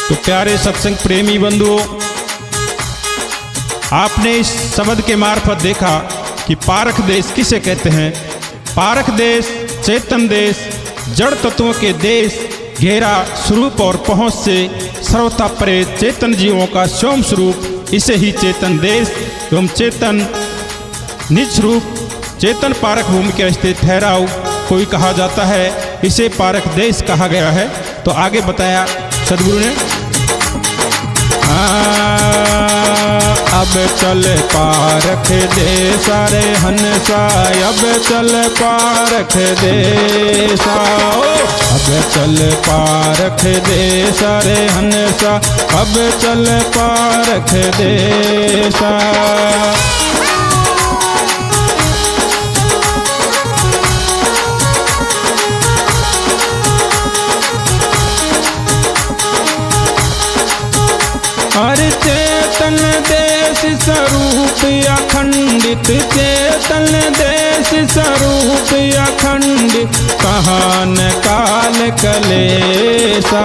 तो प्यारे सत्संग प्रेमी बंधुओं, आपने इस शब्द के मार्फत देखा कि पारख देश किसे कहते हैं। पारख देश, चेतन देश, जड़ तत्वों के देश, गहरा स्वरूप और पहुंच से सर्वथा परे चेतन जीवों का स्वयं स्वरूप, इसे ही चेतन देश एवं चेतन निज स्वरूप, चेतन पारख भूमि के स्थित ठहराव कोई कहा जाता है। इसे पारख देश कहा गया है। तो आगे बताया सदगुरु ने, अब चल पारख दे सारे हंसा, अब चल पारख दे साओ, अब चल पारख दे सारे हंसा, अब चल पारख दे सा। हर चेतन देश स्वरूप अखंडित, चेतन देश स्वरूप अखंडित, कहान काल कलेसा,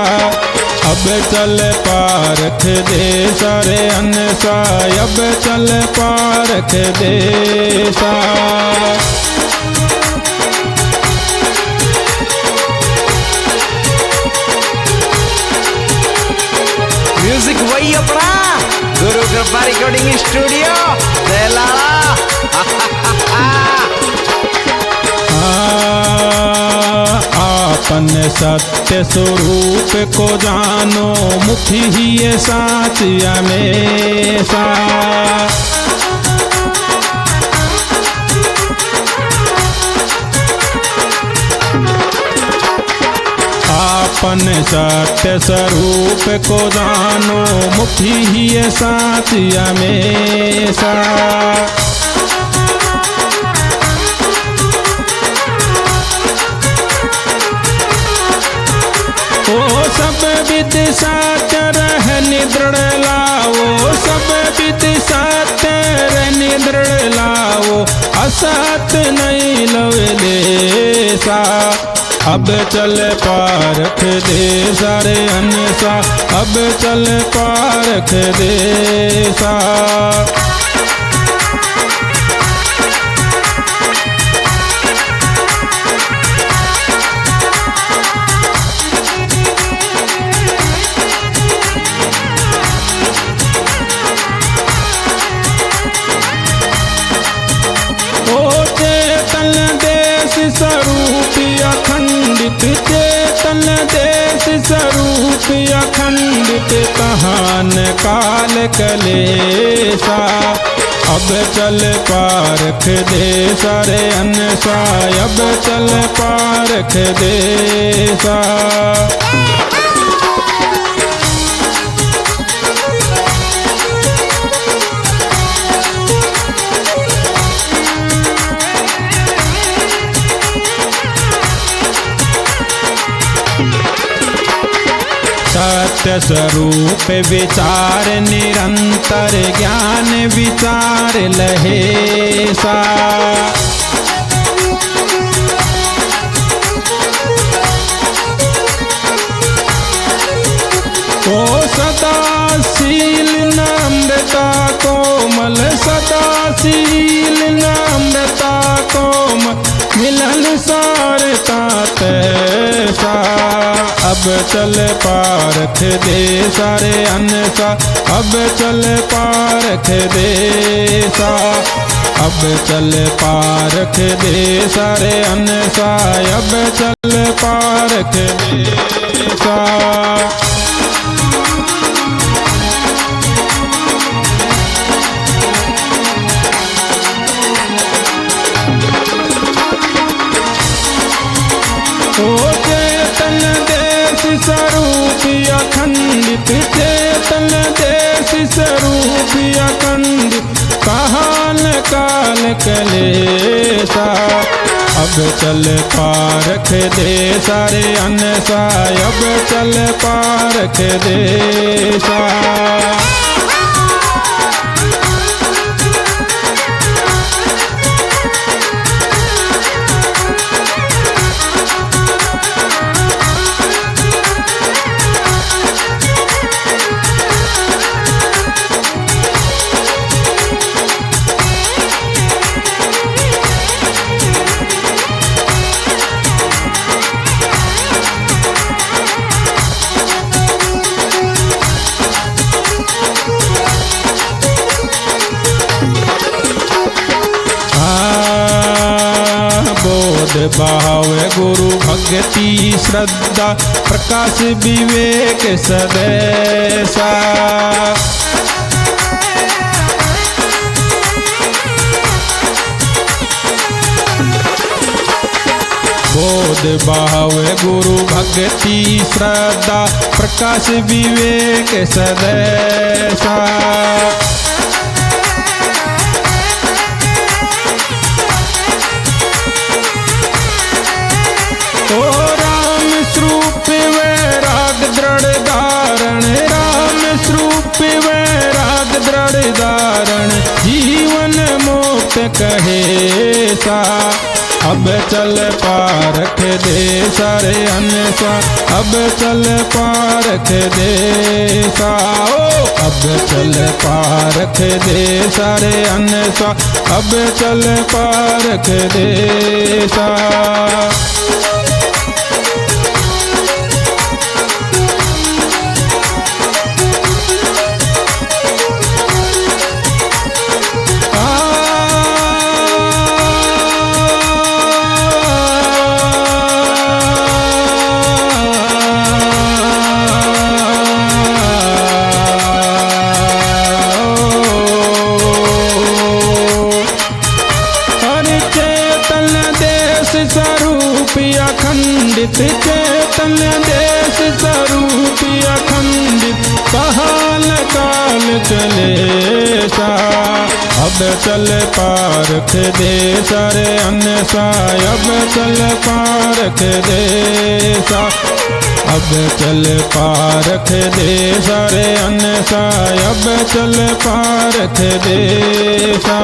अब चल पारख दे सारे अनसा, अब चल पारख दे सा। म्यूजिक वही अपना गुरु कृपा रिकॉर्डिंग स्टूडियो देलाला। आपन सत्य स्वरूप को जानो, मुखी ही ये साच हमेशा, अपन सत्य स्वरूप को जानो, मुखी ही ये साच हमेशा। ओ सब विद सत्य रह निदृढ़ लाओ, सब विद सत्य रह निदृढ़ लाओ, असत नहीं लवे सा, अब चल पारख दे सारे हंसा, अब चल पारख दे सा। ओ चेतन देश स्वरूप अखंडित, चेतन देश स्वरूप अखंडित, कहान काल कलेसा, अब चल पारख दे सारे अनसा, अब चल पारख दे सा। सत्य स्वरूप विचार निरंतर, ज्ञान विचार लहेसा, ओ सदाशील नम्रता कोमल, सदाशील नम्रता कोमल, मिलन सारता तैसा, अब चल पारख दे सारे अनसा, अब चल पारख दे सा, अब चल पारख दे सारे अनसा, अब चल पारख दे सा। ओ चेतन देश स्वरूप अखंडित, चेतन देश स्वरूप अखंडित, कहान काल कलेसा, अब चल पारख दे सारे अनसा, अब चल पारख दे सा। भाव गुरु भक्ति श्रद्धा प्रकाश विवेक सदैसा। बोध भाव गुरु भक्ति श्रद्धा प्रकाश विवेक सदैसा। ओ राम स्वरूप वैराग दृढ़ धारण, राम स्वरूप वैराग दृढ़ धारण, जीवन मोक्ष कहे सा। अब चल पारख दे सारे अनसा, अब चल पारख दे सा। अब चल पारख दे सारे अनसा, अब चल पारख दे सा। अखंडित चेतन देश स्वरूप अखंडित, काल काल चले सा। अब चल पारख दे सारे अनसा, अब चल पारख दे सा। अब चल पारख दे सारे अनसा, अब चल पारख दे सा।